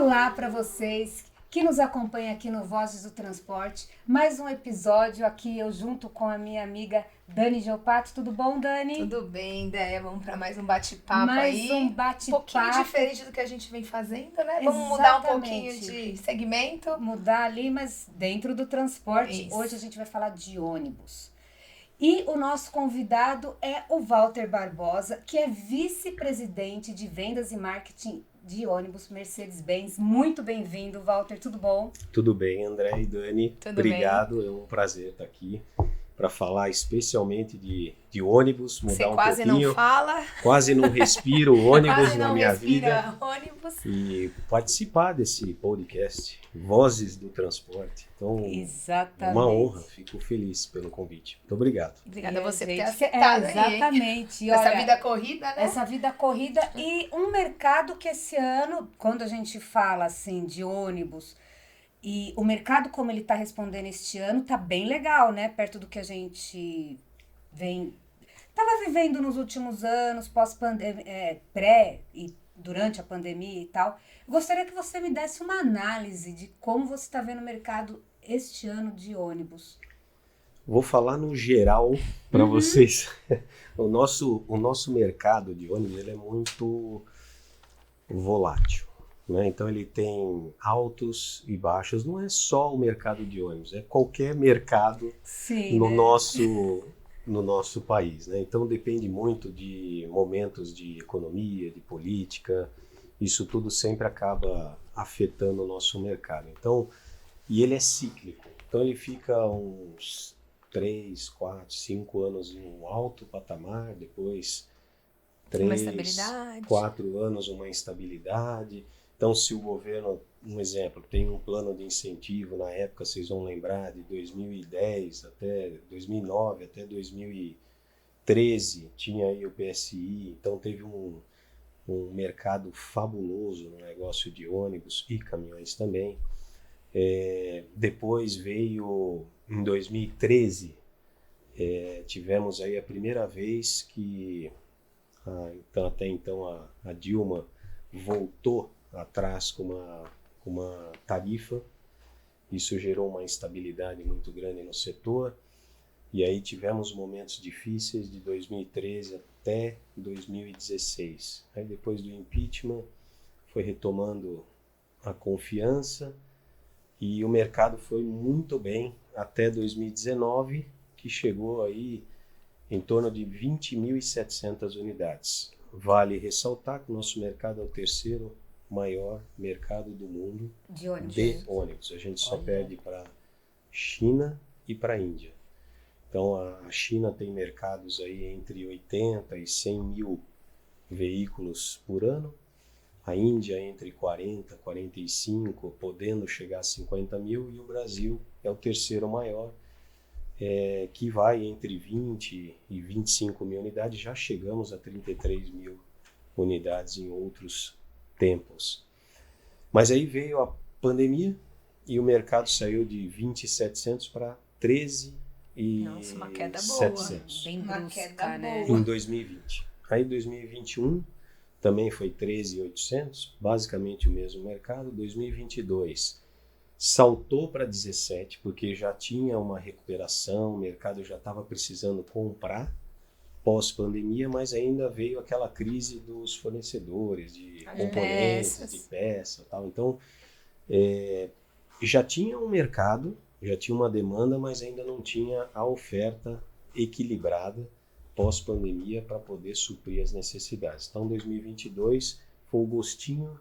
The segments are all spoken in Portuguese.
Olá para vocês que nos acompanham aqui no Vozes do Transporte. Mais um episódio aqui eu junto com a minha amiga Dani Geopato. Tudo bom, Dani? Tudo bem, Déia. Vamos para mais um bate-papo aí. Mais um bate-papo. Um pouquinho diferente do que a gente vem fazendo, né? Exatamente. Vamos mudar um pouquinho de segmento. Mudar ali, mas dentro do transporte. Isso. Hoje a gente vai falar de ônibus. E o nosso convidado é o Walter Barbosa, que é vice-presidente de vendas e marketing de ônibus Mercedes-Benz. Muito bem-vindo, Walter. Tudo bom? Tudo bem, André e Dani. Tudo Obrigado. bem. É um prazer estar aqui para falar especialmente de ônibus, mudar Você um quase pouquinho. não fala. Quase não respiro ônibus Quase na não minha respira vida. ônibus. E participar desse podcast, Vozes do Transporte. Então, Exatamente. é uma honra. Fico feliz pelo convite. Muito obrigado. Obrigada a você por ter gente, aceitado aí, hein? exatamente. E Essa olha, vida corrida, né? Essa vida corrida e um mercado que esse ano, quando a gente fala assim de ônibus, e o mercado como ele está respondendo este ano, tá bem legal, né? Perto do que a gente estava vivendo nos últimos anos, pré e durante a pandemia e tal. Eu gostaria que você me desse uma análise de como você está vendo o mercado este ano de ônibus. Vou falar no geral para vocês. O nosso mercado de ônibus ele é muito volátil, né? Então ele tem altos e baixos. Não é só o mercado de ônibus, é qualquer mercado Sim, no né? nosso país, né? Então depende muito de momentos de economia, de política. Isso tudo sempre acaba afetando o nosso mercado. Então, e ele é cíclico. Então ele fica uns 3, 4, 5 anos em um alto patamar, depois 3, 4 anos uma instabilidade. Então, se o governo, um exemplo, tem um plano de incentivo, na época vocês vão lembrar, de 2010 até 2009, até 2013, tinha aí o PSI, então teve um mercado fabuloso no negócio de ônibus e caminhões também. Depois veio, em 2013, tivemos aí a primeira vez que até então a Dilma voltou atrás com uma tarifa. Isso gerou uma instabilidade muito grande no setor. E aí tivemos momentos difíceis de 2013 até 2016. Aí depois do impeachment foi retomando a confiança e o mercado foi muito bem até 2019, que chegou aí em torno de 20.700 unidades. Vale ressaltar que o nosso mercado é o terceiro maior mercado do mundo de ônibus. A gente só perde para China e para a Índia. Então a China tem mercados aí entre 80 e 100 mil veículos por ano. A Índia entre 40, 45, podendo chegar a 50 mil. E o Brasil é o terceiro maior, que vai entre 20 e 25 mil unidades. Já chegamos a 33 mil unidades em outros tempos. Mas aí veio a pandemia e o mercado saiu de 20.700 para 13 e Nossa, uma queda boa. 700. Bem Uma brusca, queda né? boa. Em 2020. Aí em 2021 também foi 13.800, basicamente o mesmo mercado. 2022 saltou para 17, porque já tinha uma recuperação, o mercado já estava precisando comprar pós-pandemia, mas ainda veio aquela crise dos fornecedores de componentes, de peça e tal. Então, já tinha um mercado, já tinha uma demanda, mas ainda não tinha a oferta equilibrada pós-pandemia para poder suprir as necessidades. Então, 2022 foi o gostinho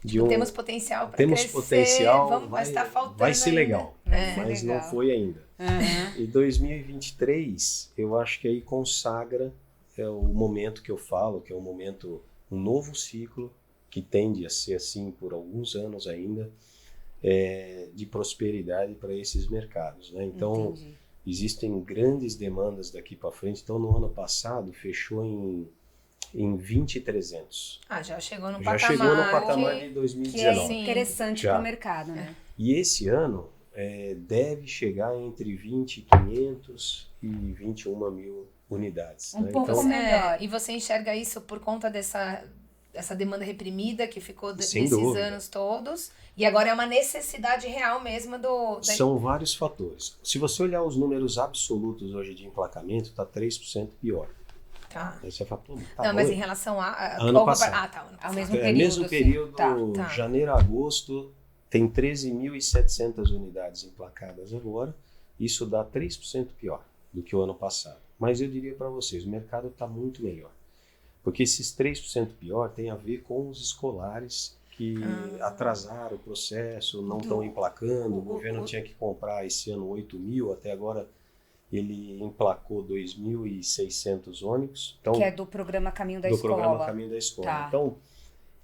de Temos potencial para crescer, potencial, vai estar faltando vai ser ainda. legal, mas não foi ainda. E 2023, eu acho que aí consagra o momento que eu falo, que é um novo ciclo, que tende a ser assim por alguns anos ainda, de prosperidade para esses mercados, né? Então, existem grandes demandas daqui para frente. Então, no ano passado, fechou em 20.300. Já chegou no Já patamar. chegou no patamar de Que 2019. é interessante para o mercado, né? E esse ano deve chegar entre 20.500 e 21 mil unidades. Um né? pouco Então, melhor. E você enxerga isso por conta dessa essa demanda reprimida que ficou Sem nesses dúvida. anos todos. E agora é uma necessidade real mesmo São vários fatores. Se você olhar os números absolutos hoje de emplacamento, está 3% pior. Tá. Aí você fala, pô, tá Não, mas bom. em relação Ano passado. Ah, tá. Ano Ao passado. mesmo É, período. mesmo assim. período, Tá. janeiro a agosto, tem 13.700 unidades emplacadas agora. Isso dá 3% pior do que o ano passado. Mas eu diria para vocês, o mercado está muito melhor. Porque esses 3% pior tem a ver com os escolares que atrasaram o processo, não estão emplacando. O governo tinha que comprar esse ano 8.000, até agora ele emplacou 2.600 ônibus. Então, Que é do programa Caminho da do Escola. programa Caminho da Escola. Tá. Então,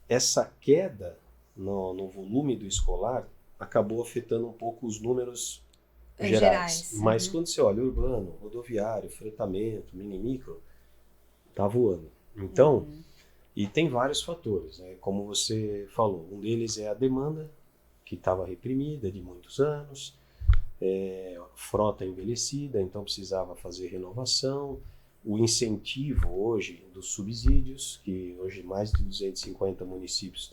essa queda no volume do escolar acabou afetando um pouco os números gerais. Mas quando você olha urbano, rodoviário, fretamento, mini micro, tá voando. Então, e tem vários fatores, né? Como você falou, um deles é a demanda, que estava reprimida de muitos anos, frota envelhecida, então precisava fazer renovação, o incentivo hoje dos subsídios, que hoje mais de 250 municípios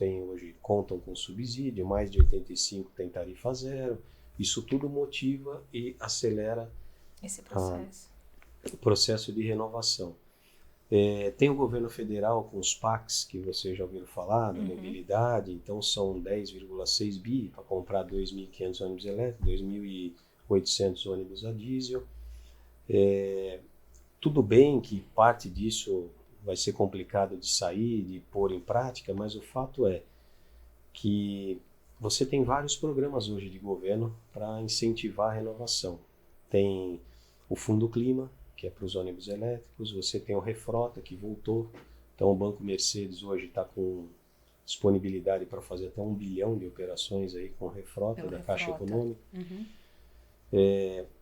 contam com subsídio, mais de 85 têm tarifa zero. Isso tudo motiva e acelera Esse processo. o processo de renovação. Tem o governo federal com os PACs, que vocês já ouviram falar, da mobilidade, então são 10,6 bi para comprar 2.500 ônibus elétricos, 2.800 ônibus a diesel. Tudo bem que parte disso vai ser complicado de sair, de pôr em prática, mas o fato é que você tem vários programas hoje de governo para incentivar a renovação. Tem o Fundo Clima, que é para os ônibus elétricos, você tem o Refrota, que voltou. Então o Banco Mercedes hoje está com disponibilidade para fazer até 1 bilhão de operações aí com Refrota da Caixa Econômica.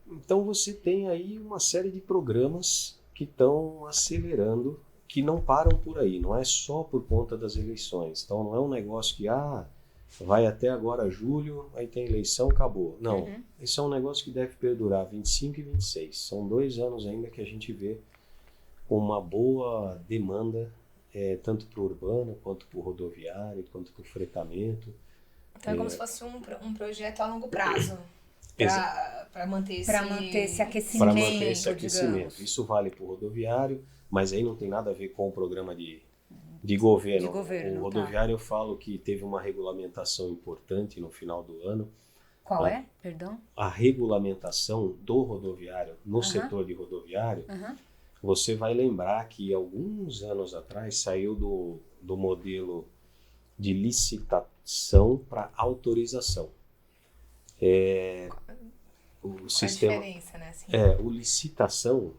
Então você tem aí uma série de programas que estão acelerando, que não param por aí, não é só por conta das eleições. Então não é um negócio que vai até agora julho, aí tem eleição, acabou. Não, esse é um negócio que deve perdurar 25 e 26. São 2 anos ainda que a gente vê uma boa demanda, tanto para o urbano, quanto para o rodoviário, quanto para o fretamento. Então é como se fosse um projeto a longo prazo. Para manter esse aquecimento. Para manter esse aquecimento. Digamos. Isso vale para o rodoviário, mas aí não tem nada a ver com o programa de governo. O rodoviário, eu falo que teve uma regulamentação importante no final do ano. Qual é? Perdão? A regulamentação do rodoviário, no setor de rodoviário, você vai lembrar que alguns anos atrás saiu do modelo de licitação para autorização. O sistema, a diferença, né? Assim. o licitação,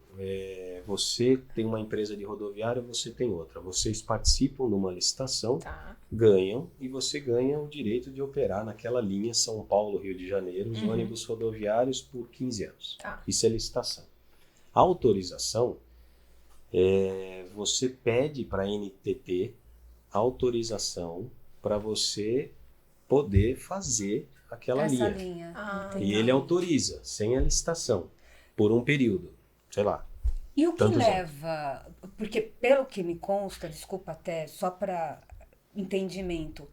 você tem uma empresa de rodoviária, você tem outra. Vocês participam numa licitação, ganham, e você ganha o direito de operar naquela linha São Paulo, Rio de Janeiro, os ônibus rodoviários por 15 anos. Isso é licitação. A autorização, você pede para a NTT autorização para você poder fazer aquela linha. E ele autoriza, sem a licitação, por um período, sei lá. E o que leva, porque pelo que me consta, desculpa até, só para entendimento,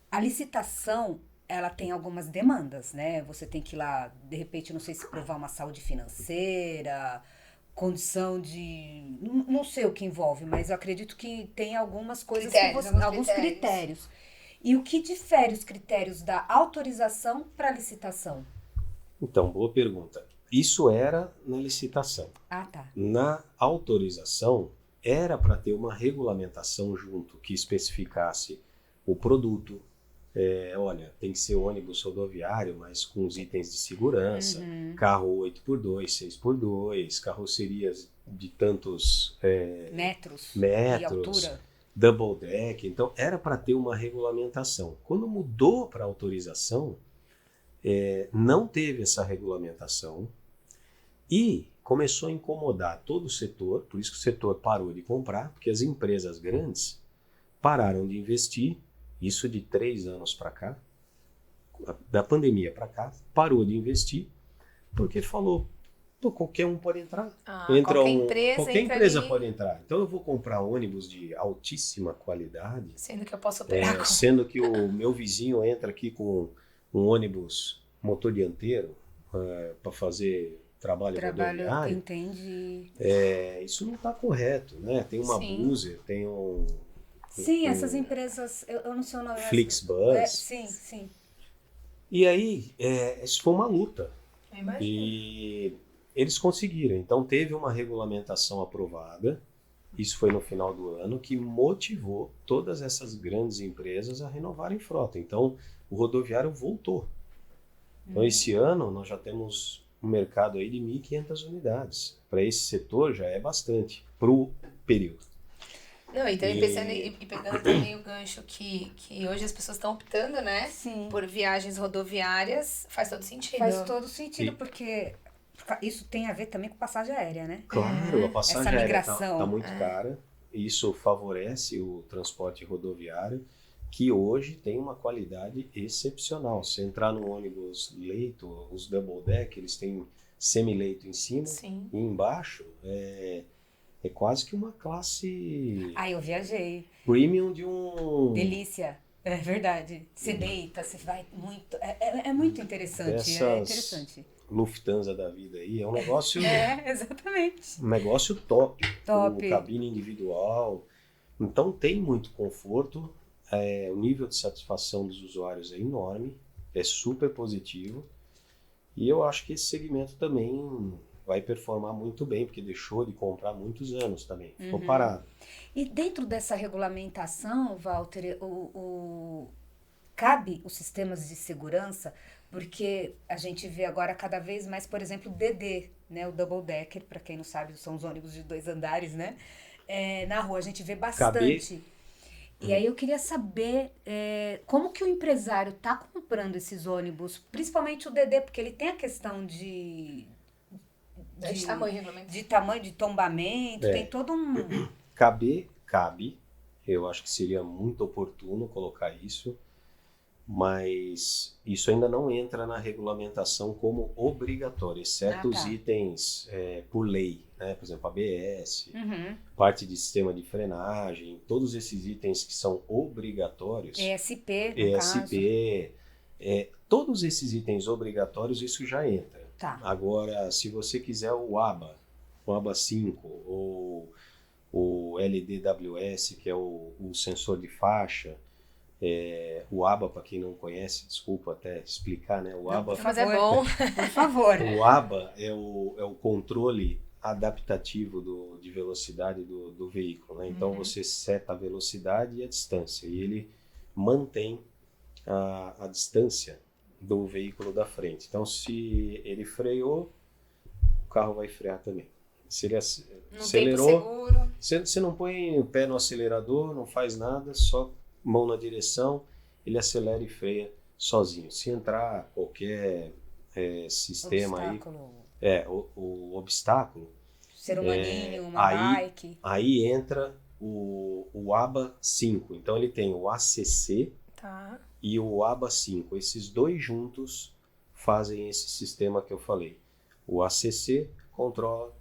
a licitação, ela tem algumas demandas, né? Você tem que ir lá, de repente, não sei se provar uma saúde financeira, condição de... Não sei o que envolve, mas eu acredito que tem algumas coisas, alguns critérios. E o que difere os critérios da autorização para a licitação? Então, boa pergunta. Isso era na licitação. Tá. Na autorização, era para ter uma regulamentação junto que especificasse o produto. Olha, tem que ser ônibus rodoviário, mas com os itens de segurança, carro 8x2, 6x2, carrocerias de tantos metros e altura. Double deck, então era para ter uma regulamentação. Quando mudou para autorização, não teve essa regulamentação e começou a incomodar todo o setor, por isso que o setor parou de comprar, porque as empresas grandes pararam de investir, isso de 3 anos para cá, da pandemia para cá, parou de investir, porque falou, Pô, qualquer um pode entrar. Qualquer empresa ali, pode entrar. Então eu vou comprar ônibus de altíssima qualidade, sendo que eu posso operar sendo que o meu vizinho entra aqui com um ônibus motor dianteiro para fazer trabalho rodoviário. Entendi. Isso não está correto, né? Tem uma Buser, tem Sim, essas empresas, eu não sei o nome. Flixbus. Sim. E aí, isso foi uma luta. Eu imagino. E eles conseguiram. Então teve uma regulamentação aprovada, isso foi no final do ano, que motivou todas essas grandes empresas a renovarem frota. Então o rodoviário voltou. Então esse ano nós já temos um mercado aí de 1.500 unidades. Para esse setor já é bastante, para o período. Não, e também pensando e pegando também o gancho que hoje as pessoas estão optando, né? Sim. Por viagens rodoviárias, faz todo sentido. Faz todo sentido, porque isso tem a ver também com passagem aérea, né? Claro, a passagem aérea está muito cara. cara. Isso favorece o transporte rodoviário, que hoje tem uma qualidade excepcional. Se entrar no ônibus leito, os double deck, eles têm semileito em cima. Sim. E embaixo é quase que uma classe Eu viajei. premium de um... Delícia. É verdade. Você deita, você vai muito... É muito interessante. É interessante. Lufthansa da vida aí, é um negócio... exatamente. Um negócio top. Top. Com cabine individual. Então tem muito conforto. O nível de satisfação dos usuários é enorme. É super positivo. E eu acho que esse segmento também vai performar muito bem, porque deixou de comprar há muitos anos também. Ficou parado. E dentro dessa regulamentação, Walter, cabe os sistemas de segurança, porque a gente vê agora cada vez mais, por exemplo, o DD, né? O Double Decker, para quem não sabe, são os ônibus de 2 andares, né? Na rua a gente vê bastante. E aí eu queria saber como que o empresário está comprando esses ônibus, principalmente o DD, porque ele tem a questão de tamanho, de tombamento, tem todo um... Cabe. Eu acho que seria muito oportuno colocar isso, mas isso ainda não entra na regulamentação como obrigatório, exceto os itens por lei, né? Por exemplo, ABS, parte de sistema de frenagem, todos esses itens que são obrigatórios. ESP, todos esses itens obrigatórios, isso já entra. Tá. Agora, se você quiser o ABA 5 ou o LDWS, que é o sensor de faixa, o ABA, para quem não conhece, desculpa até explicar, né? O ABA, mas é bom, por favor. O ABA é o controle adaptativo de velocidade do veículo, né? Então você seta a velocidade e a distância, e ele mantém a distância do veículo da frente. Então, se ele freou, o carro vai frear também. Se ele acelerou, você não põe o pé no acelerador, não faz nada, só mão na direção, ele acelera e freia sozinho. Se entrar qualquer sistema obstáculo. O obstáculo, ser humaninho, uma bike. Aí entra o ABA 5. Então ele tem o ACC e o ABA 5. Esses dois juntos fazem esse sistema que eu falei. O ACC controla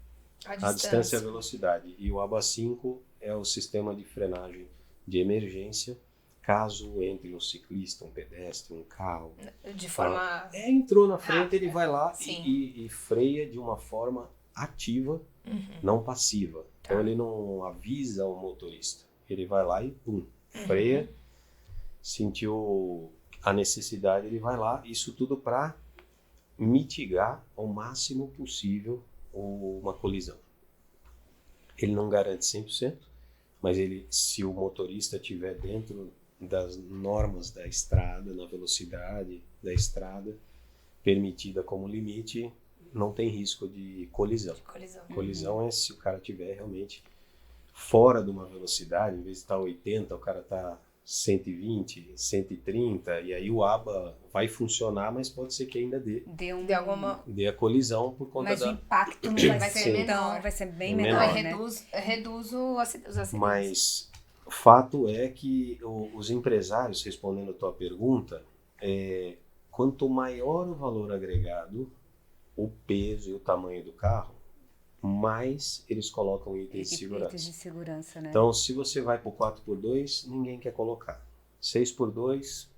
a distância e a velocidade, e o ABA 5 é o sistema de frenagem de emergência, caso entre um ciclista, um pedestre, um carro. De forma... entrou na frente, ele vai lá e freia de uma forma ativa, não passiva. Então ele não avisa o motorista. Ele vai lá e freia. Sentiu a necessidade, ele vai lá. Isso tudo para mitigar ao máximo possível uma colisão. Ele não garante 100%, mas se o motorista estiver dentro das normas da estrada, na velocidade da estrada permitida como limite, não tem risco de colisão. Colisão é se o cara estiver realmente fora de uma velocidade, em vez de estar 80, o cara está 120, 130, e aí o ABA vai funcionar, mas pode ser que ainda dê a colisão por conta mas o impacto não vai ser menor, vai ser bem menor, né? Reduz os acidentes. Mas o fato é que os empresários, respondendo a tua pergunta, quanto maior o valor agregado, o peso e o tamanho do carro, mais eles colocam itens de segurança. Itens de segurança, né? Então, se você vai para o 4x2, ninguém quer colocar. 6x2,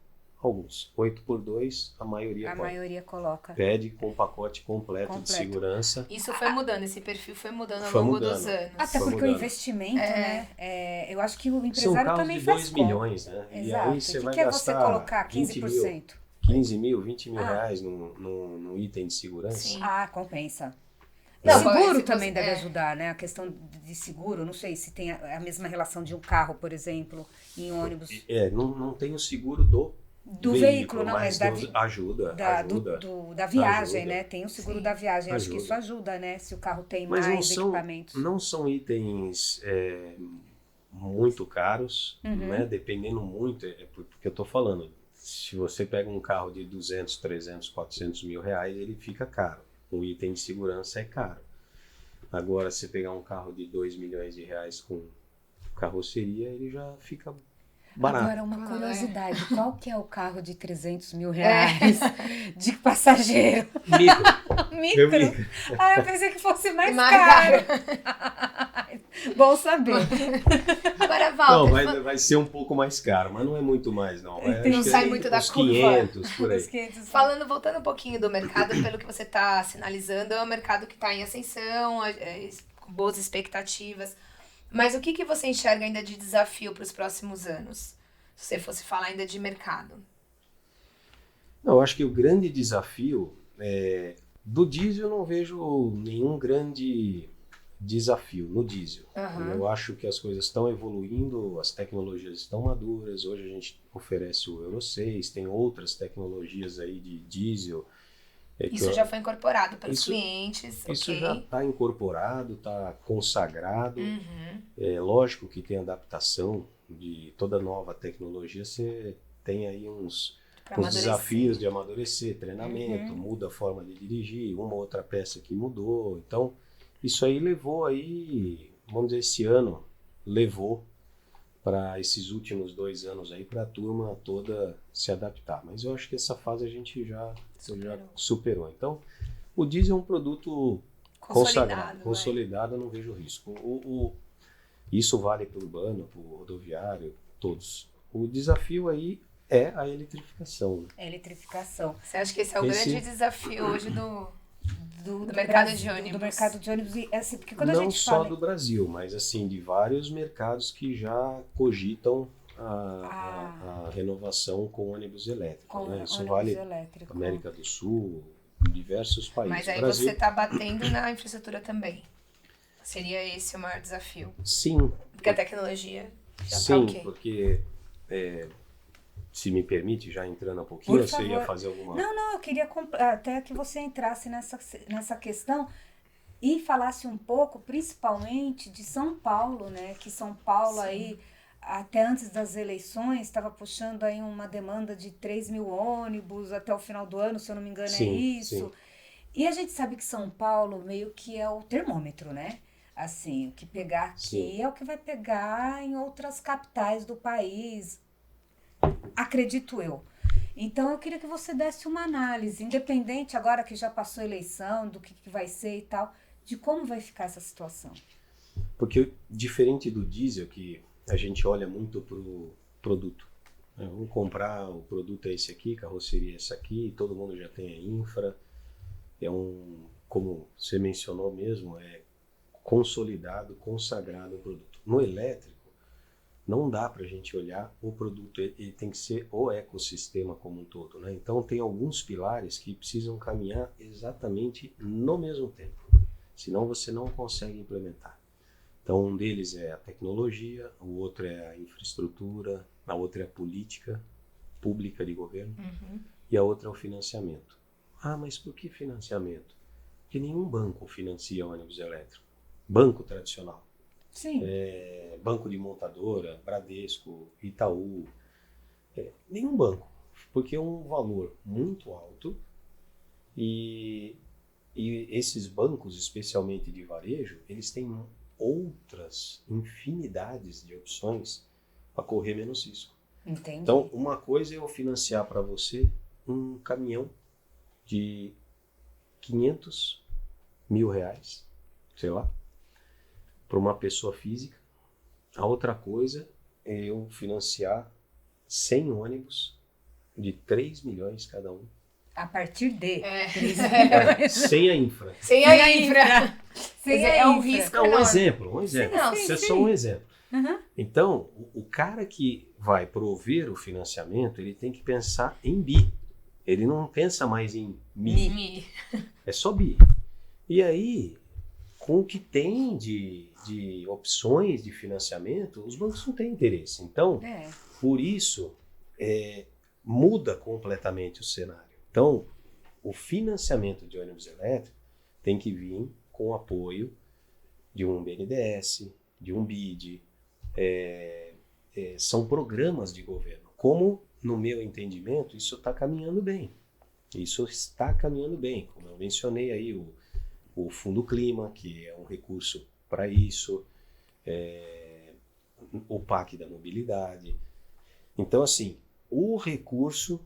alguns. 8x2, a maioria pode. A maioria coloca. Pede com o pacote completo de segurança. Isso foi mudando, esse perfil foi mudando ao Foi longo mudando. dos anos. Até Foi porque mudando. o investimento, né? Eu acho que o São empresário carros também de faz 2 conta. milhões, né? Exato. E aí você vai que é gastar você colocar 20 15%? mil, 15 mil, 20 mil reais num item de segurança. Sim. Compensa. Não, O seguro se também você- deve ajudar, né? A questão de seguro, não sei se tem a mesma relação de um carro, por exemplo, em ônibus. Não tem o seguro do veículo, não, mas ajuda. Da viagem, ajuda. né? Tem o seguro Sim. da viagem. Acho que Ajuda. isso ajuda, né? Se o carro tem Mas mais equipamentos. não são itens muito caros, né? Dependendo muito, porque eu tô falando, se você pega um carro de 200, 300, 400 mil reais, ele fica caro. Um item de segurança é caro. Agora, se pegar um carro de 2 milhões de reais com carroceria, ele já fica barato. Agora, uma curiosidade. Qual que é o carro de 300 mil reais de passageiro? Micro. Micro? Eu pensei que fosse mais Mais caro. Bom saber. Agora, Não, Walter, vai ser um pouco mais caro, mas não é muito mais, não. Entendi. Não sai muito da uns curva. 500, por aí. voltando um pouquinho do mercado, pelo que você está sinalizando, é um mercado que está em ascensão, com boas expectativas. Mas o que você enxerga ainda de desafio para os próximos anos? Se você fosse falar ainda de mercado. Não, eu acho que o grande desafio do diesel, eu não vejo nenhum grande desafio no diesel. Eu acho que as coisas estão evoluindo, as tecnologias estão maduras. Hoje a gente oferece o Euro 6, tem outras tecnologias aí de diesel. Isso já foi incorporado pelos clientes. Isso ok. já está incorporado, está consagrado. É lógico que tem adaptação de toda nova tecnologia. Você tem aí uns desafios de amadurecer, treinamento, muda a forma de dirigir, uma outra peça que mudou. Então, isso aí levou aí, vamos dizer, esse ano levou para esses últimos 2 anos aí para a turma toda se adaptar. Mas eu acho que essa fase a gente já superou. Então, o diesel é um produto consolidado, eu não vejo risco. Isso vale para o urbano, para o rodoviário, todos. O desafio aí é a eletrificação. Eletrificação. Você acha que esse é o grande desafio hoje do mercado de ônibus? Do mercado de ônibus. E, assim, porque quando não a gente só fala... do Brasil, mas assim, de vários mercados que já cogitam a renovação com ônibus elétrico. Né? Isso vale elétrico. América do Sul, diversos países. Mas aí Brasil, você está batendo na infraestrutura também. Seria esse o maior desafio? Sim. Porque a tecnologia já está Sim, ok. porque, se me permite, já entrando um pouquinho, você ia fazer alguma... Não, eu queria até que você entrasse nessa questão e falasse um pouco, principalmente, de São Paulo, né? Que São Paulo aí, até antes das eleições, estava puxando aí uma demanda de 3 mil ônibus até o final do ano, se eu não me engano, é isso. Sim. E a gente sabe que São Paulo meio que é o termômetro, né? Assim, o que pegar aqui é o que vai pegar em outras capitais do país, acredito eu. Então, eu queria que você desse uma análise, independente agora que já passou a eleição, do que vai ser e tal, de como vai ficar essa situação. Porque, diferente do diesel, que a gente olha muito para o produto. Vamos comprar, o produto é esse aqui, carroceria é essa aqui, todo mundo já tem a infra. Como você mencionou mesmo, é consolidado, consagrado o produto. No elétrico, não dá para a gente olhar o produto, ele tem que ser o ecossistema como um todo, né? Então tem alguns pilares que precisam caminhar exatamente no mesmo tempo, senão você não consegue implementar. Então um deles é a tecnologia, o outro é a infraestrutura, a outra é a política pública de governo e a outra é o financiamento. Mas por que financiamento? Porque nenhum banco financia ônibus elétrico. Banco tradicional. Sim. Banco de montadora, Bradesco, Itaú. Nenhum banco. Porque é um valor muito alto e esses bancos, especialmente de varejo, eles têm outras infinidades de opções para correr menos risco. Entendi. Então, uma coisa é eu financiar para você um caminhão de R$500.000, sei lá, para uma pessoa física. A outra coisa é eu financiar 100 ônibus de 3 milhões cada um. A partir de É. 3 milhões. Sem a infra. Sem a infra. Quer dizer, é um infra. risco É um enorme. exemplo. Sim, não, Isso é sim. só um exemplo. Uhum. Então, o cara que vai prover o financiamento, ele tem que pensar em bi. Ele não pensa mais em mi. Mi. É só bi. E aí, com o que tem de opções de financiamento, os bancos não têm interesse. Então, É. por isso, muda completamente o cenário. Então, o financiamento de ônibus elétrico tem que vir com o apoio de um BNDES, de um BID. São programas de governo. Como, no meu entendimento, isso está caminhando bem. Isso está caminhando bem. Como eu mencionei aí, o Fundo Clima, que é um recurso para isso, o PAC da mobilidade. Então, assim, o recurso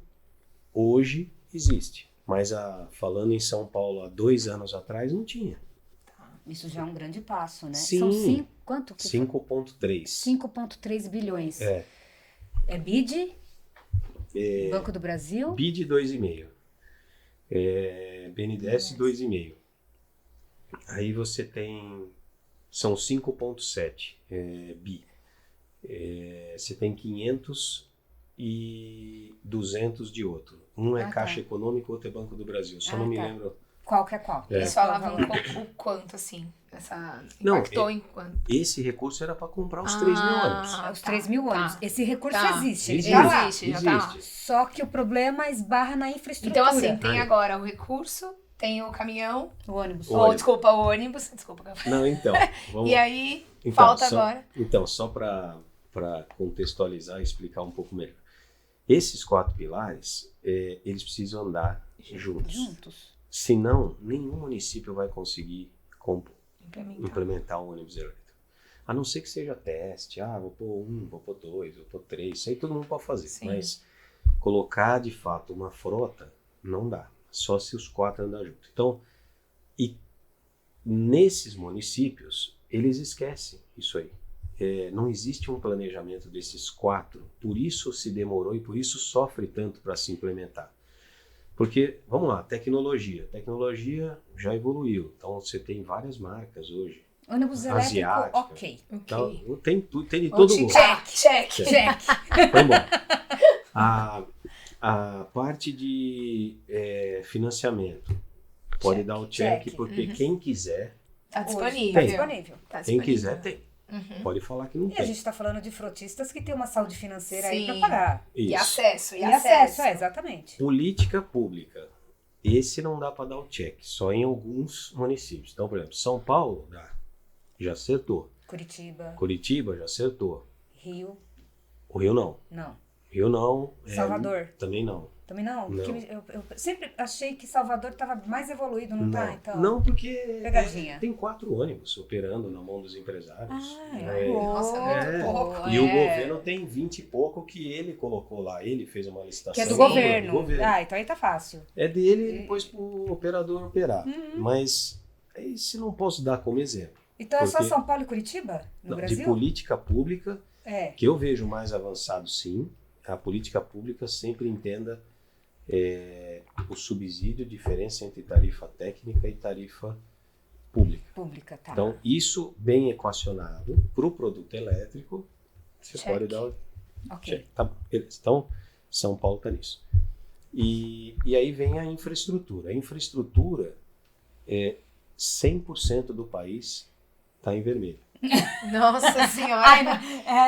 hoje existe, mas falando em São Paulo há 2 anos atrás não tinha. Isso já é um grande passo, né? Sim. São 5, quanto? 5,3. 5,3 bilhões. É. É BID? Banco do Brasil? BID 2,5. BNDES 2,5. Aí você tem... São 5,7 bi. Você tem 500 e 200 de outro. Um é Caixa Econômica, outro é Banco do Brasil. Só não me lembro. Qual que é qual? Eles falavam o quanto, assim? Não, Impactou em quanto? Esse recurso era para comprar os 3 mil ônibus. Os 3 mil ônibus. Esse recurso existe, ele Existe, tá lá. Existe, já tá lá. Só que o problema esbarra na infraestrutura. Então, assim, tem agora o recurso, tem o caminhão, o ônibus. O ou ônibus. desculpa, o ônibus. Desculpa, Gabriel. Não, então. Vamos... E aí, Então, falta só- agora. Então, só para contextualizar e explicar um pouco melhor. Esses 4 pilares, eles precisam andar juntos. Senão, nenhum município vai conseguir implementar um ônibus elétrico. A não ser que seja teste. Vou pôr 1, vou pôr 2, vou pôr 3. Isso aí todo mundo pode fazer. Sim. Mas colocar, de fato, uma frota, não dá. Só se os 4 andar juntos. Então, e nesses municípios, eles esquecem isso aí. Não existe um planejamento desses 4. Por isso se demorou e por isso sofre tanto para se implementar. Porque, vamos lá, tecnologia. Tecnologia já evoluiu. Então, você tem várias marcas hoje. Ônibus elétrico, Asiática. ok. Então, tem de todo mundo. Check. Check. Foi bom. A parte de financiamento pode Check, dar o check, check. porque quem quiser, Tá Hoje disponível. Tá Tem. disponível. Tá quem disponível. quiser tem. Pode falar que não E a tem. gente tá falando de frotistas que tem uma saúde financeira aí Sim. pra pagar. E Isso. acesso. E acesso, exatamente. Política pública. Esse não dá para dar o check, só em alguns municípios. Então, por exemplo, São Paulo já acertou. Curitiba, Curitiba já acertou. Rio, O Rio não. não. Rio não. Salvador. Também não. Também não? Não. Porque eu sempre achei que Salvador tava mais evoluído, não tá? Então, Não, porque Pegadinha. tem 4 ônibus operando na mão dos empresários. Nossa, muito pouco. E o governo tem 20 e pouco que ele colocou lá. Ele fez uma licitação. Que é do Sim. governo. Do governo. Então aí tá fácil. É dele e depois pro operador operar. Mas esse não posso dar como exemplo. Então é só Porque- São Paulo e Curitiba? No Não, Brasil? de política pública, É. que eu vejo mais avançado, sim. A política pública sempre entenda o subsídio, diferença entre tarifa técnica e tarifa pública. Pública, tá. Então, isso bem equacionado para o produto elétrico, você Check. pode dar o ok. check. Tá bom, beleza. Então, São Paulo está nisso. E aí vem a infraestrutura. A infraestrutura, 100% do país está em vermelho. Nossa senhora.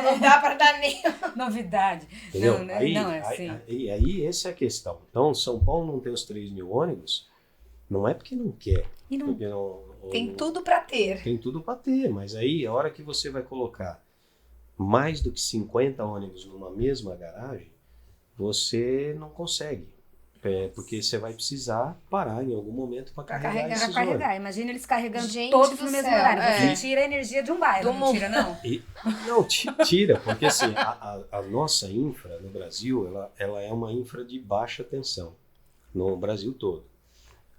Não dá pra dar nem. Novidade. Entendeu? Não, né? Aí, Não, é assim. aí essa é a questão. Então, São Paulo não tem os 3 mil ônibus, não é porque não quer. E não- Porque Tem tudo pra ter. Tem tudo para ter, mas aí a hora que você vai colocar mais do que 50 ônibus numa mesma garagem, você não consegue. Porque você vai precisar parar em algum momento para carregar carregar, esses Pra ônibus. carregar. Imagina eles carregando Gente todos do no mesmo céu, horário. Você é. tira a energia de um bairro, Do não mundo. tira, não? Não, tira, porque assim, a nossa infra no Brasil, ela é uma infra de baixa tensão, no Brasil todo.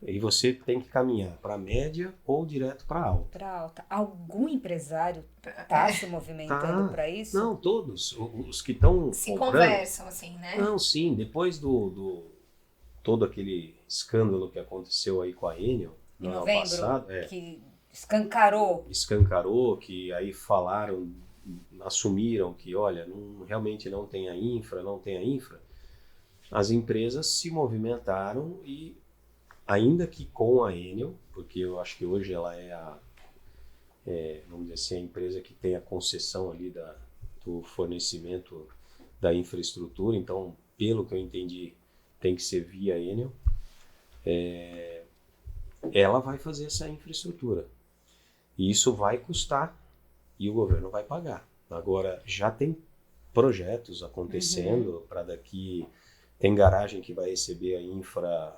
E você tem que caminhar para média ou direto para alta. Para alta. Algum empresário está se movimentando para isso? Não, todos. Os que estão Se comprando. conversam, assim, né? Não, sim. Depois do todo aquele escândalo que aconteceu aí com a Enel Em no ano novembro, passado, que escancarou, que aí falaram, assumiram que, olha, realmente não tem a infra, as empresas se movimentaram e, ainda que com a Enel, porque eu acho que hoje ela vamos dizer assim, a empresa que tem a concessão ali do fornecimento da infraestrutura, então, pelo que eu entendi, tem que ser via Enel, ela vai fazer essa infraestrutura. E isso vai custar e o governo vai pagar. Agora, já tem projetos acontecendo para daqui. Tem garagem que vai receber a infra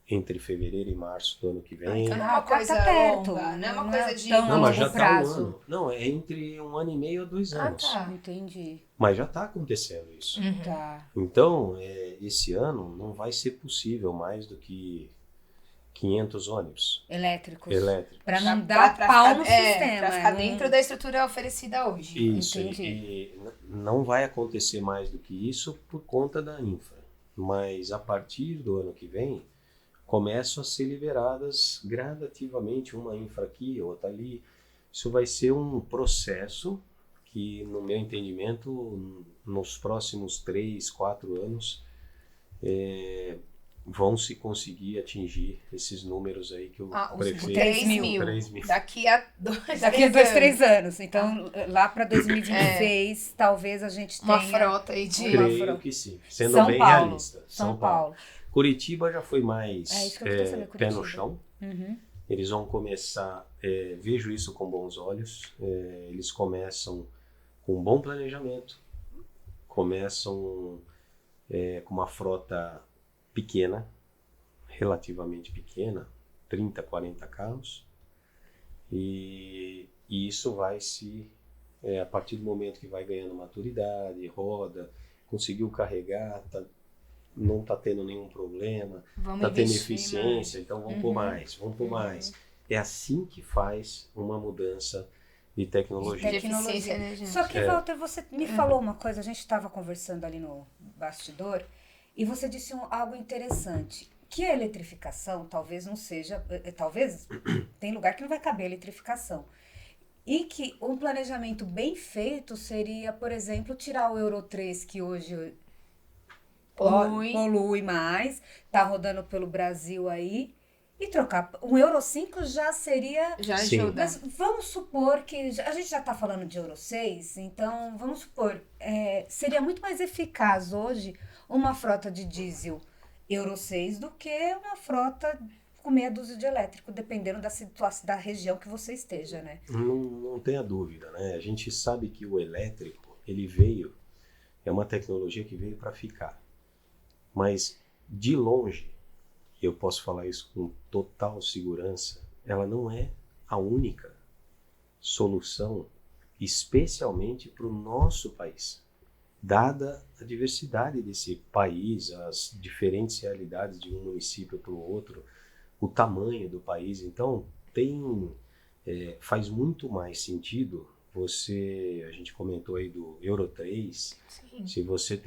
entre fevereiro e março do ano que vem. Então não é uma coisa tá perto, longa, não é uma coisa de tão Não, mas já longo está prazo. um ano. Não, é entre 1 ano e meio a 2 anos. tá. Entendi. Mas já está acontecendo isso. Tá. Então, esse ano não vai ser possível mais do que 500 ônibus Elétricos. elétricos. Para não dar pau no sistema. Para ficar dentro da estrutura oferecida hoje. Isso, Entendi. e não vai acontecer mais do que isso por conta da infra. Mas a partir do ano que vem, começam a ser liberadas gradativamente, uma infra aqui, outra ali. Isso vai ser um processo que, no meu entendimento, nos próximos 3, 4 anos, vão se conseguir atingir esses números aí que o prefeito... 3 mil. 3 mil. Daqui a 2, Daqui a 2, 3 anos. Então, lá para 2026, talvez a gente tenha... uma frota aí de... Creio que sim, sendo São bem Paulo. realista. São Paulo. Curitiba já foi mais isso que eu queria saber, pé no Curitiba. chão. Uhum. Eles vão começar, vejo isso com bons olhos, eles começam com um bom planejamento, começam com uma frota pequena, relativamente pequena, 30, 40 carros, e isso vai a partir do momento que vai ganhando maturidade, roda, conseguiu carregar, não está tendo nenhum problema, está tendo eficiência, então vamos por mais, vamos por mais. É assim que faz uma mudança de tecnologia. De eficiência energética. Só que, Walter, você me falou uma coisa, a gente estava conversando ali no bastidor, e você disse algo interessante, que a eletrificação talvez não seja, talvez tem lugar que não vai caber a eletrificação. E que um planejamento bem feito seria, por exemplo, tirar o Euro 3, que hoje polui mais, tá rodando pelo Brasil aí, e trocar. O Euro 5 já seria... Já Sim. ajuda. Mas vamos supor que... A gente já está falando de Euro 6, então vamos supor, seria muito mais eficaz hoje uma frota de diesel Euro 6 do que uma frota com meia dúzia de elétrico, dependendo da situação, da região que você esteja, né? Não tenha dúvida, né? A gente sabe que o elétrico, é uma tecnologia que veio para ficar. Mas, de longe, eu posso falar isso com total segurança, ela não é a única solução, especialmente para o nosso país. Dada a diversidade desse país, as diferentes realidades de um município para o outro, o tamanho do país, então faz muito mais sentido a gente comentou aí do Euro 3, Sim. se você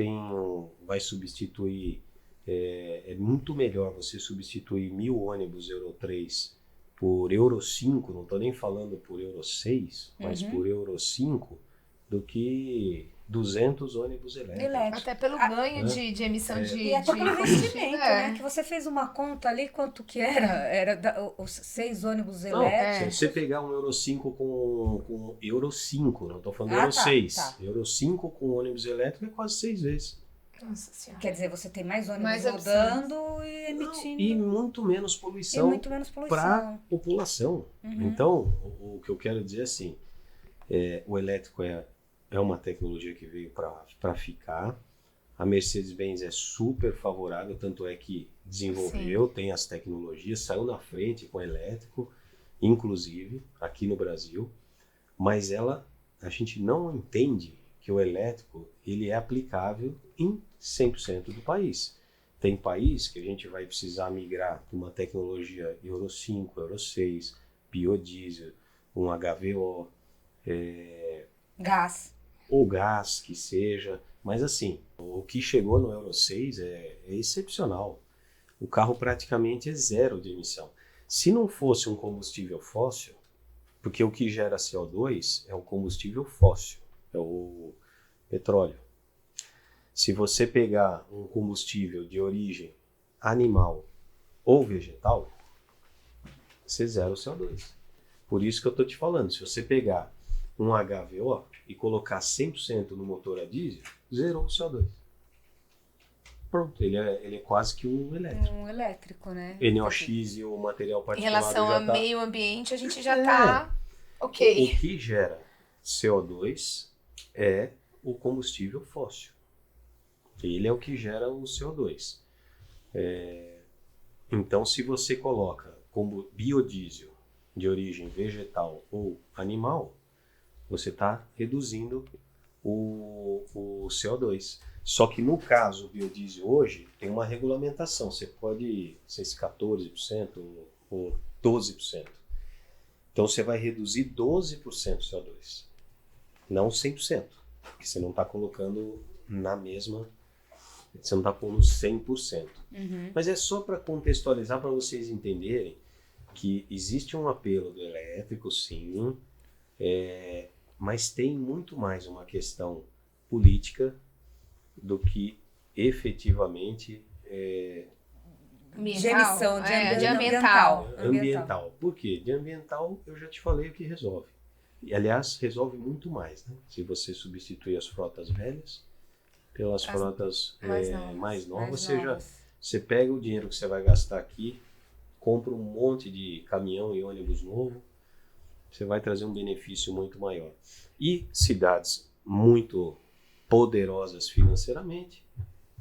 vai substituir, é muito melhor você substituir 1.000 ônibus Euro 3 por Euro 5, não estou nem falando por Euro 6, mas por Euro 5, do que 200 ônibus elétricos. Até pelo ganho de emissão de... E até pelo investimento, É. né? Que você fez uma conta ali, quanto que era? Era os 6 ônibus Não, elétricos. se você pegar um Euro 5 com Euro 5, não estou falando Ah, Euro tá, 6. tá. Euro 5 com ônibus elétrico é quase 6 vezes. Nossa Senhora. Quer dizer, você tem mais ônibus Mais rodando e emitindo. E muito menos E poluição muito menos poluição. para a população. Então, o que eu quero dizer assim, o elétrico é uma tecnologia que veio para ficar. A Mercedes-Benz é super favorável, tanto é que desenvolveu, tem as tecnologias, saiu na frente com elétrico, inclusive aqui no Brasil, mas a gente não entende que o elétrico ele é aplicável em 100% do país. Tem país que a gente vai precisar migrar para uma tecnologia Euro 5, Euro 6, biodiesel, um HVO, Gás. ou gás, que seja. Mas assim, o que chegou no Euro 6 é excepcional. O carro praticamente é zero de emissão. Se não fosse um combustível fóssil, porque o que gera CO2 é o combustível fóssil, é o petróleo. Se você pegar um combustível de origem animal ou vegetal, você zera o CO2. Por isso que eu estou te falando, se você pegar um HVO e colocar 100% no motor a diesel, zerou o CO2. Pronto, ele é quase que um elétrico. Um elétrico, né? NOx e o material Em particulado relação já ao tá... meio ambiente, a gente já tá ok. O que gera CO2 é o combustível fóssil. Ele é o que gera o CO2. Então, se você coloca como biodiesel de origem vegetal ou animal, você está reduzindo o CO2. Só que no caso do biodiesel hoje, tem uma regulamentação. Você pode ser 14% ou 12%. Então você vai reduzir 12% o CO2. Não 100%. Porque você não está colocando na mesma... Você não está pondo 100%. Mas é só para contextualizar, para vocês entenderem que existe um apelo do elétrico, sim, mas tem muito mais uma questão política do que efetivamente De emissão, de ambiental. ambiental. Por quê? De ambiental eu já te falei o que resolve. E, aliás, resolve muito mais, né? Se você substituir as frotas velhas pelas frotas mais novas, você pega o dinheiro que você vai gastar aqui, compra um monte de caminhão e ônibus novo, você vai trazer um benefício muito maior. E cidades muito poderosas financeiramente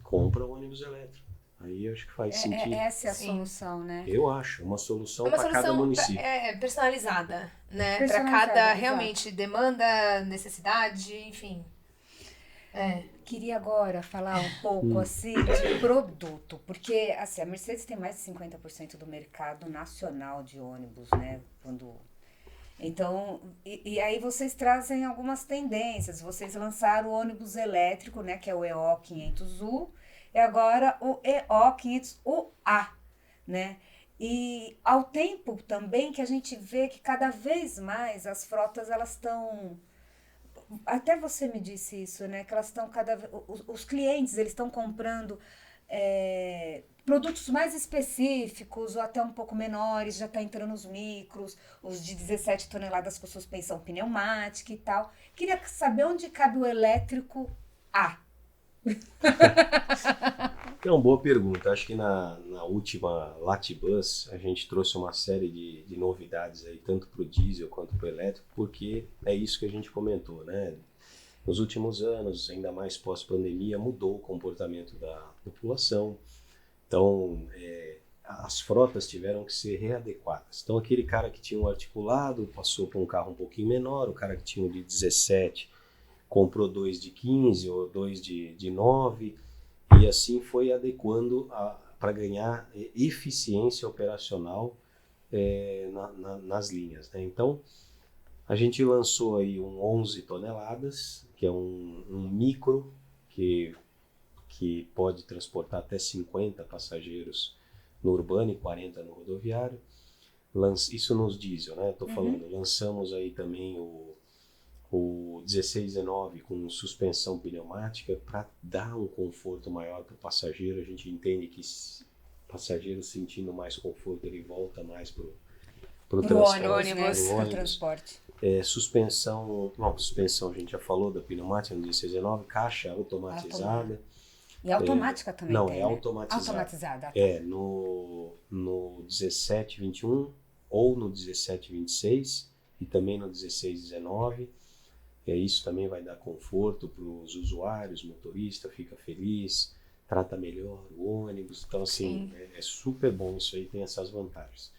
compram ônibus elétrico. Aí eu acho que faz sentido. Essa é a solução, né? Eu acho, uma solução Uma para cada solução município. personalizada, né? Para Personalizada, cada exato. realmente demanda, necessidade, enfim. Queria agora falar um pouco assim de produto, porque assim, a Mercedes tem mais de 50% do mercado nacional de ônibus, né? Então, e aí vocês trazem algumas tendências. Vocês lançaram o ônibus elétrico, né? Que é o EO500U, e agora o EO500UA, né? E ao tempo também que a gente vê que cada vez mais as frotas elas estão... Até você me disse isso, né? Que elas estão cada vez... Os clientes, eles estão comprando produtos mais específicos ou até um pouco menores, já está entrando os micros, os de 17 toneladas com suspensão pneumática e tal. Queria saber onde cabe o elétrico A. Então, boa pergunta. Acho que na última Latibus a gente trouxe uma série de novidades aí, tanto para o diesel quanto para o elétrico, porque é isso que a gente comentou, né? Nos últimos anos, ainda mais pós-pandemia, mudou o comportamento da população. Então, as frotas tiveram que ser readequadas. Então, aquele cara que tinha um articulado passou para um carro um pouquinho menor, o cara que tinha um de 17 comprou 2 de 15 ou 2 de 9, e assim foi adequando para ganhar eficiência operacional nas linhas, né? Então, a gente lançou aí um 11 toneladas, que é um micro que pode transportar até 50 passageiros no urbano e 40 no rodoviário. Isso nos diesel, né? Estou falando, lançamos aí também o 1619 com suspensão pneumática para dar um conforto maior para o passageiro. A gente entende que o passageiro sentindo mais conforto, ele volta mais para o transporte. Pro transporte. Suspensão a gente já falou da pneumática no 1619, caixa automatizada. E automática também não, tem, é né? automatizada. Tá. No 1721 ou no 1726 e também no 1619. Isso também vai dar conforto para os usuários, motorista fica feliz, trata melhor o ônibus. Então, assim, é super bom isso aí, tem essas vantagens.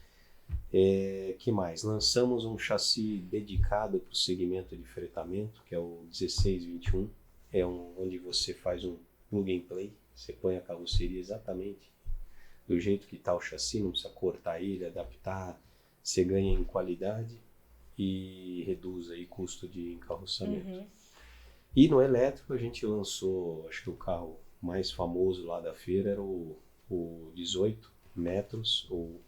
Que mais? Lançamos um chassi dedicado para o segmento de fretamento, que é o 1621. Onde você faz um plug and play. Você põe a carroceria exatamente do jeito que está o chassi, não precisa cortar ele, adaptar. Você ganha em qualidade e reduz aí custo de encarroçamento. E no elétrico a gente lançou, acho que o carro mais famoso lá da feira era o 18 metros, o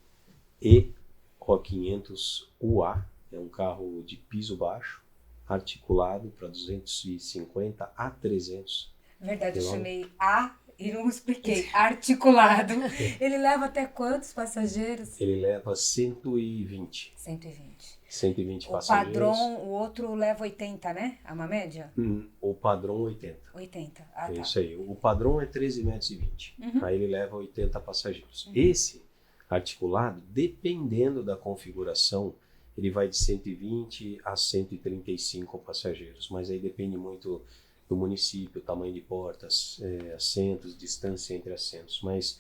E-O500 UA. É um carro de piso baixo, articulado para 250 a 300. Verdade, eu Quilômetros. chamei A e não expliquei. Articulado. Ele leva até quantos passageiros? Ele leva 120. 120. 120 O passageiros. padrão, o outro leva 80, né? É uma média? O padrão 80. 80. Ah, É tá. isso aí. O padrão é 13,20 metros. Aí ele leva 80 passageiros. Esse articulado, dependendo da configuração, ele vai de 120 a 135 passageiros. Mas aí depende muito do município, tamanho de portas, assentos, distância entre assentos. Mas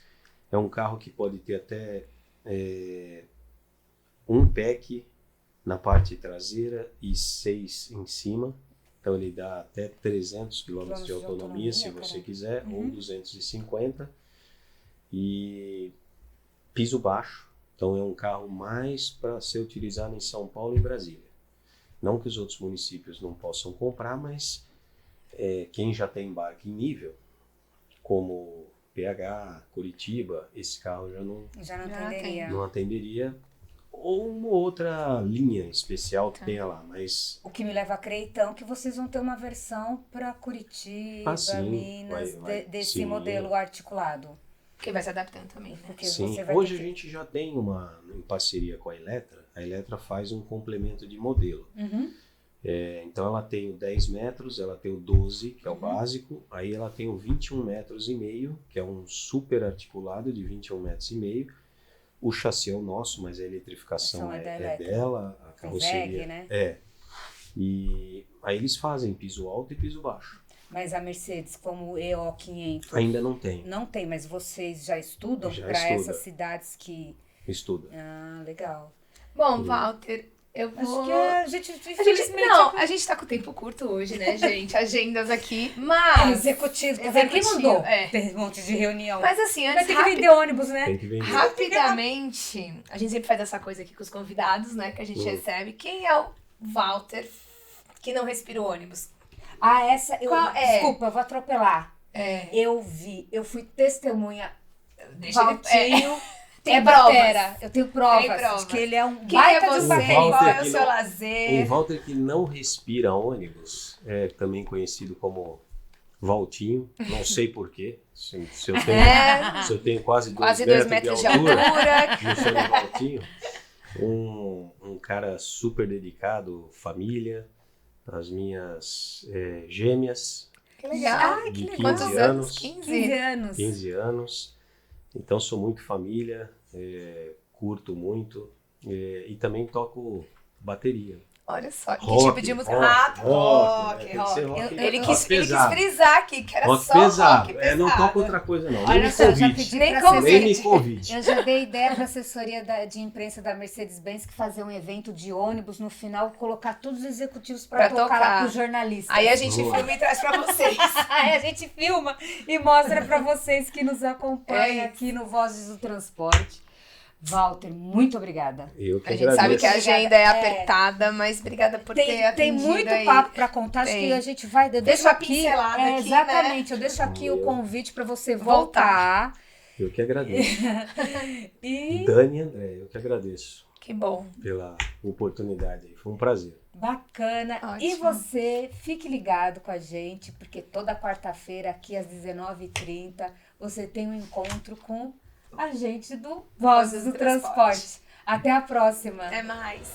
é um carro que pode ter até um pack na parte traseira e 6 em cima. Então ele dá até 300 km de autonomia, se você quiser, ou 250. E piso baixo. Então é um carro mais para ser utilizado em São Paulo e Brasília. Não que os outros municípios não possam comprar, mas quem já tem embarque em nível, como PH, Curitiba, esse carro já não atenderia. não atenderia. Ou uma outra linha especial que tenha lá, mas... O que me leva a crer, então, que vocês vão ter uma versão para Curitiba, sim, Minas, desse sim. modelo articulado. Que vai se adaptando também, né? Porque Sim, você vai hoje a ter gente já tem em parceria com a Eletra faz um complemento de modelo. Então ela tem o 10 metros, ela tem o 12, que é o básico, aí ela tem o 21 metros e meio, que é um super articulado de 21 metros e meio. O chassi é o nosso, mas a eletrificação é dela, a carroceria. VEG, né? E aí eles fazem piso alto e piso baixo. Mas a Mercedes, como o EO500, Ainda não tem. não tem, mas vocês já estudam Já para estuda. essas cidades que... Estuda. Ah, legal. Bom, Walter, eu vou... Acho que a gente, infelizmente... a gente tá com o tempo curto hoje, né, gente? Agendas aqui, mas... Executivo, tá vendo? Quem Executivo, mandou? é. Tem um monte de reunião. Mas assim, Vai antes, ter que vender ônibus, né? Tem que vender. rapidamente, a gente sempre faz essa coisa aqui com os convidados, né, que a gente recebe. Quem é o Walter que não respira o ônibus? Ah, essa... Desculpa, eu vou atropelar. É. Eu fui testemunha. Deixa ele... Valtinho Tem batera. provas. Eu tenho provas, Tem provas. de que ele é um Quem baita é de um você? baterista. Qual é o que seu não- lazer? O Walter que não respira ônibus, é também conhecido como Valtinho, não sei porquê, se eu tenho quase 2 metros de altura, não sou um Valtinho. Um cara super dedicado, família, as minhas gêmeas Que legal. de 15 Quantos anos? anos, 15 anos. 15 anos, então sou muito família, curto muito e também toco bateria. Olha só, que Rock, tipo de música? rock, Rock. tem que ser rock. Ele Rock quis pesado. frisar aqui que era Rock só pesado. rock pesado. Não toco outra coisa não. Olha Nem me só, eu já convide. pedi Nem pra convide. Nem me assessoria. convide. Eu já dei ideia para a assessoria de imprensa da Mercedes-Benz que fazer um evento de ônibus no final, colocar todos os executivos para Pra tocar lá tocar. para os jornalistas. Aí a gente Boa. filma e traz pra vocês. Aí a gente filma e mostra para vocês que nos acompanham É isso. aqui no Vozes do Transporte. Walter, muito obrigada. Eu que A gente sabe agradeço. que a agenda é É. apertada, mas obrigada por ter Tem atendido muito aí. papo para contar, acho Tem. que a gente vai... Eu Deixa deixo uma aqui, pincelada aqui, exatamente, eu deixo aqui o convite para você voltar. Eu que agradeço. E Dani e André, eu que agradeço Que bom. pela oportunidade aí. Foi um prazer. bacana. Ótimo. E você, fique ligado com a gente, porque toda quarta-feira, aqui às 19h30, você tem um encontro com a gente do Vozes do Transporte. Até a próxima. Até mais.